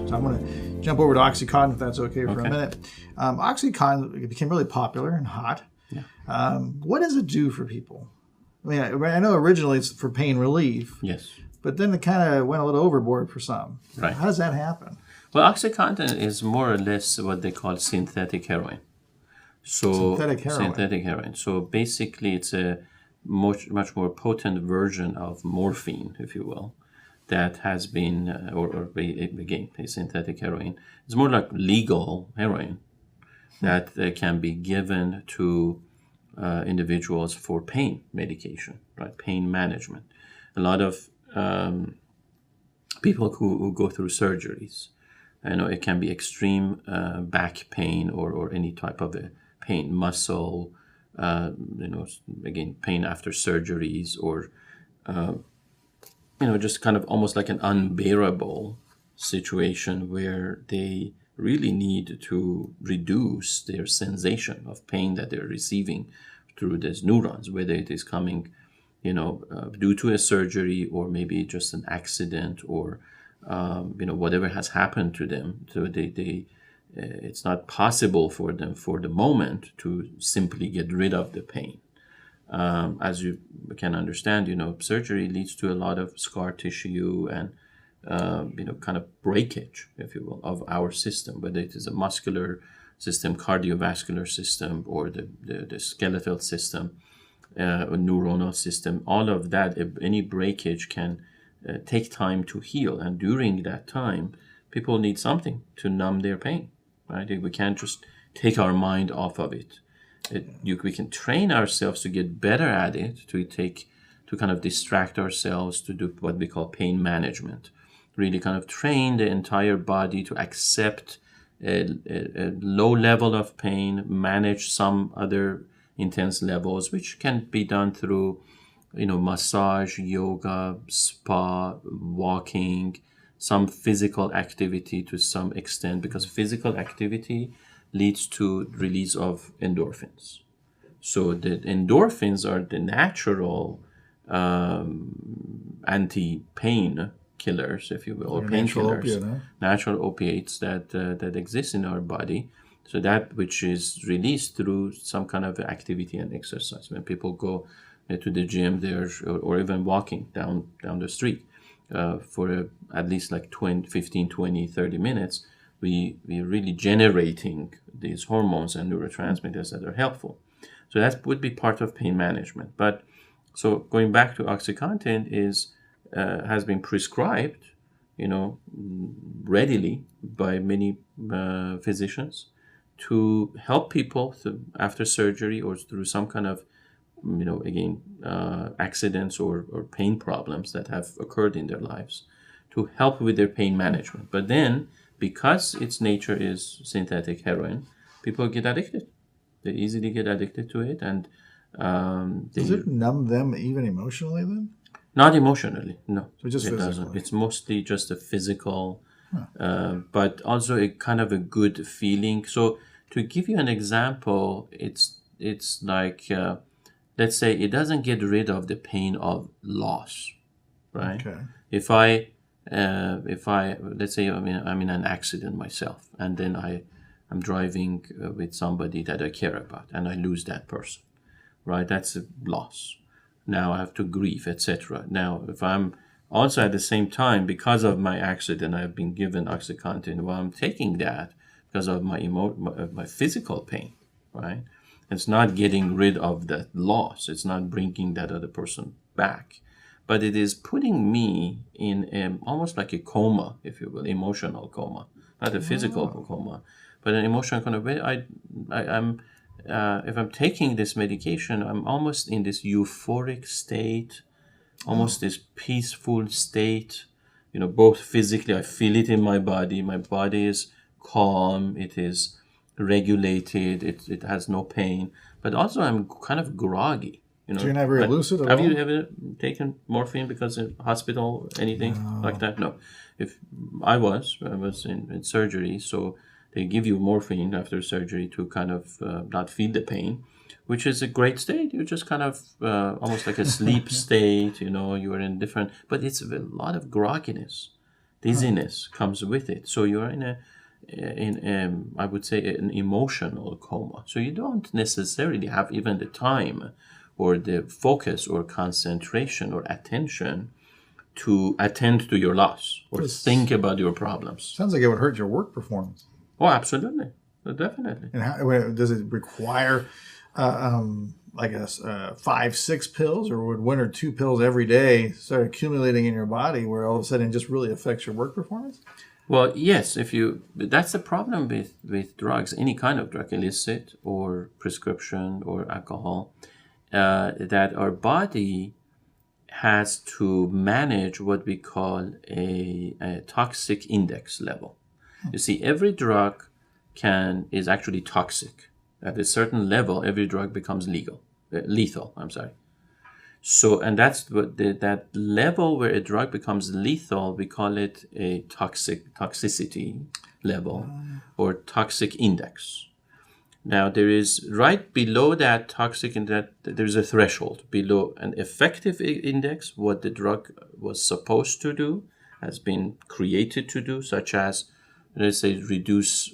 So I'm going to jump over to Oxycontin, if that's okay for a minute. Oxycontin became really popular and hot. Yeah. What does it do for people? I mean, I know originally it's for pain relief. Yes. But then it kind of went a little overboard for some. Right. How does that happen? Well, Oxycontin is more or less what they call synthetic heroin. Synthetic heroin. So basically, it's a much more potent version of morphine, if you will, that has been, again, a synthetic heroin. It's more like legal heroin that can be given to individuals for pain medication, right? Pain management. A lot of people who go through surgeries, it can be extreme back pain or any type of a pain, muscle, again, pain after surgeries, or just kind of almost like an unbearable situation where they really need to reduce their sensation of pain that they're receiving through these neurons, whether it is coming due to a surgery or maybe just an accident or whatever has happened to them. So it's not possible for them for the moment to simply get rid of the pain. As you can understand, surgery leads to a lot of scar tissue and kind of breakage, if you will, of our system, whether it is a muscular system, cardiovascular system, or the skeletal system, a neuronal system. All of that, any breakage can take time to heal, and during that time, people need something to numb their pain. Right? We can't just take our mind off of it. We can train ourselves to get better at it, to kind of distract ourselves, to do what we call pain management. Really kind of train the entire body to accept a low level of pain, manage some other intense levels, which can be done through, massage, yoga, spa, walking, some physical activity to some extent, because physical activity leads to release of endorphins. So the endorphins are the natural anti-pain killers, if you will, or painkillers, natural opiates that exist in our body. So that which is released through some kind of activity and exercise. When people go to the gym there, or even walking down the street for at least like 15, 20, 30 minutes, we're really generating these hormones and neurotransmitters that are helpful. So that would be part of pain management. But so going back to Oxycontin has been prescribed, readily by many physicians to help people after surgery or through some kind of, accidents or pain problems that have occurred in their lives, to help with their pain management. But then, because its nature is synthetic heroin, people get addicted. They easily get addicted to it, and does it numb them even emotionally then? Not emotionally, no. So just physically. Doesn't. It's mostly just a physical, but also a kind of a good feeling. So to give you an example, it's like, let's say it doesn't get rid of the pain of loss, right? Okay. If I let's say I'm in an accident myself, and then I'm driving with somebody that I care about, and I lose that person, right? That's a loss. Now I have to grieve, etc. Now, if I'm also at the same time, because of my accident, I've been given Oxycontin. Well, I'm taking that because of my physical pain, right? It's not getting rid of that loss. It's not bringing that other person back, but it is putting me in almost like a coma, if you will, emotional coma, not a physical coma, but an emotional kind of way. I'm if I'm taking this medication, I'm almost in this euphoric state, almost this peaceful state. Both physically, I feel it in my body. My body is calm. It is regulated. It has no pain. But also, I'm kind of groggy. So you're not very lucid at all? Have you ever taken morphine because of hospital, anything like that? No. If I was in surgery, so they give you morphine after surgery to kind of not feel the pain, which is a great state. You're just kind of almost like a sleep state, you are in different, but it's a lot of grogginess. Dizziness comes with it. So you're I would say, an emotional coma. So you don't necessarily have even the time or the focus or concentration or attention to attend to your loss or think about your problems. Sounds like it would hurt your work performance. Oh, absolutely. Definitely. And how, does it require like 5-6 pills, or would 1 or 2 pills every day start accumulating in your body where all of a sudden it just really affects your work performance? Well, yes, that's the problem with drugs, any kind of drug, illicit or prescription or alcohol, that our body has to manage what we call a toxic index level. You see, every drug is actually toxic. At a certain level, every drug becomes lethal. So, and that's what that level where a drug becomes lethal, we call it a toxicity level or toxic index. Now, there is right below that toxic index, there's a threshold below an effective index, what the drug was supposed to do, has been created to do, such as, let's say, reduce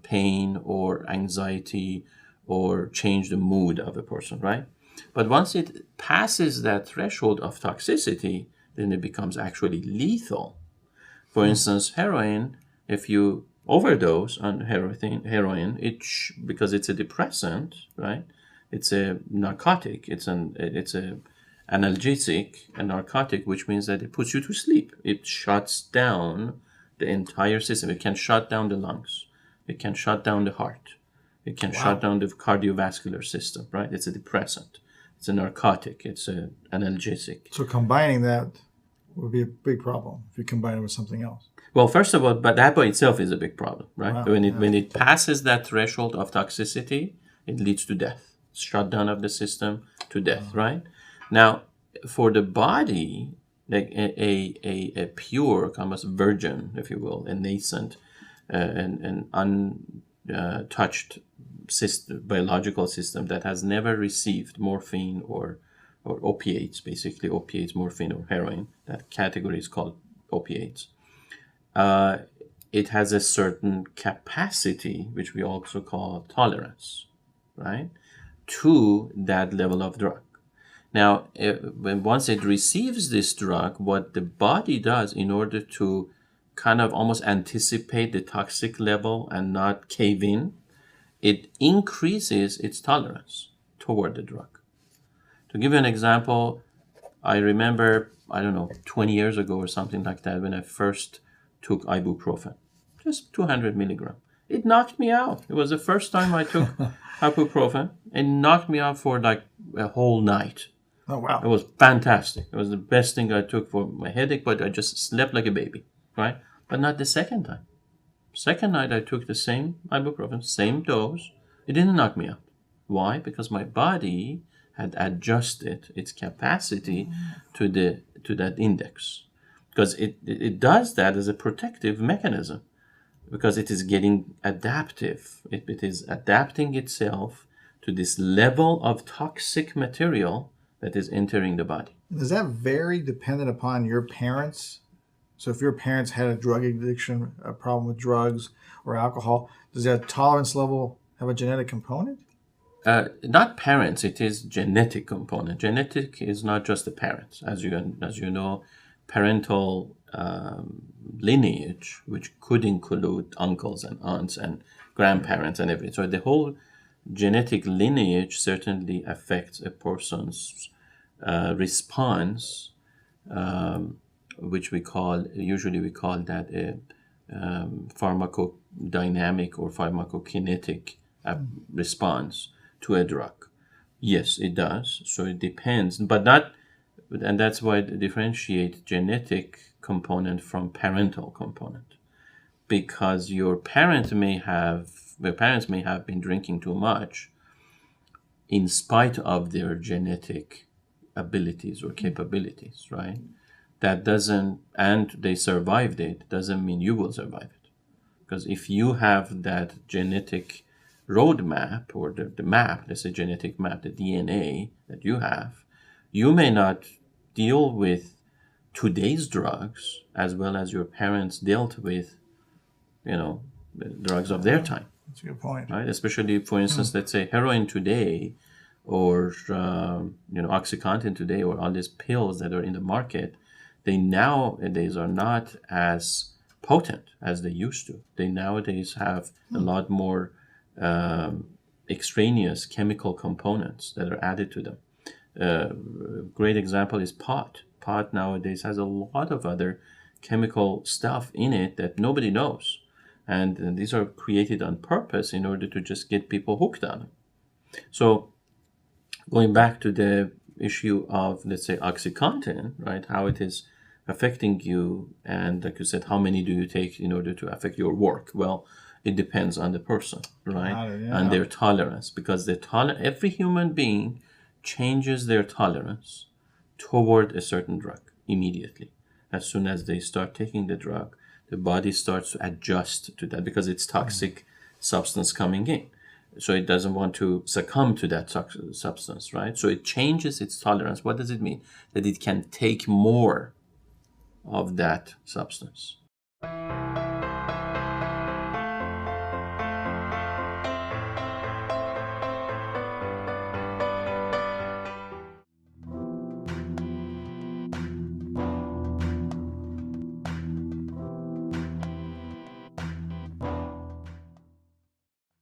pain or anxiety or change the mood of a person, right? But once it passes that threshold of toxicity, then it becomes actually lethal. For instance, heroin, if you overdose on heroin, because it's a depressant, right? It's a narcotic. It's a analgesic, a narcotic, which means that it puts you to sleep. It shuts down the entire system. It can shut down the lungs. It can shut down the heart. It can shut down the cardiovascular system, right? It's a depressant. It's a narcotic. It's an analgesic. So combining that would be a big problem if you combine it with something else. Well, first of all, but that by itself is a big problem, right? Wow. When it passes that threshold of toxicity, it leads to death, shutdown of the system to death, right? Now, for the body, like a pure, almost virgin, if you will, a nascent, an untouched biological system that has never received morphine or opiates, basically opiates, morphine or heroin, that category is called opiates. It has a certain capacity, which we also call tolerance, right, to that level of drug. Now, once it receives this drug, what the body does in order to kind of almost anticipate the toxic level and not cave in, it increases its tolerance toward the drug. To give you an example, I remember, 20 years ago or something like that, when I first took ibuprofen, just 200 milligram. It knocked me out. It was the first time I took ibuprofen. It knocked me out for like a whole night. Oh, wow. It was fantastic. It was the best thing I took for my headache, but I just slept like a baby, right? But not the second time. Second night, I took the same ibuprofen, same dose. It didn't knock me out. Why? Because my body had adjusted its capacity to that index. Because it does that as a protective mechanism. Because it is getting adaptive. It is adapting itself to this level of toxic material that is entering the body. Is that very dependent upon your parents? So if your parents had a drug addiction, a problem with drugs or alcohol, does that tolerance level have a genetic component? Not parents, it is genetic component. Genetic is not just the parents. As you know, parental lineage, which could include uncles and aunts and grandparents and everything. So the whole genetic lineage certainly affects a person's response, which we call that a pharmacodynamic or pharmacokinetic response to a drug. Yes, it does. So it depends, but not, and that's why they differentiate genetic component from parental component, because your parents may have been drinking too much in spite of their genetic abilities or capabilities, right? That doesn't, and they survived it, doesn't mean you will survive it. Because if you have that genetic roadmap or the map, let's say genetic map, the DNA that you have, you may not deal with today's drugs as well as your parents dealt with, the drugs of their time. That's a good point. Right? Especially, for instance, let's say heroin today, or Oxycontin today, or all these pills that are in the market, they nowadays are not as potent as they used to. They nowadays have a lot more extraneous chemical components that are added to them. Great example is pot. Pot nowadays has a lot of other chemical stuff in it that nobody knows. And these are created on purpose in order to just get people hooked on it. So going back to the issue of, let's say, Oxycontin, right, how it is affecting you, and like you said, how many do you take in order to affect your work? Well, it depends on the person, right, and their tolerance, because every human being changes their tolerance toward a certain drug immediately. As soon as they start taking the drug, the body starts to adjust to that because it's toxic substance coming in. So it doesn't want to succumb to that substance, right? So it changes its tolerance. What does it mean? That it can take more of that substance.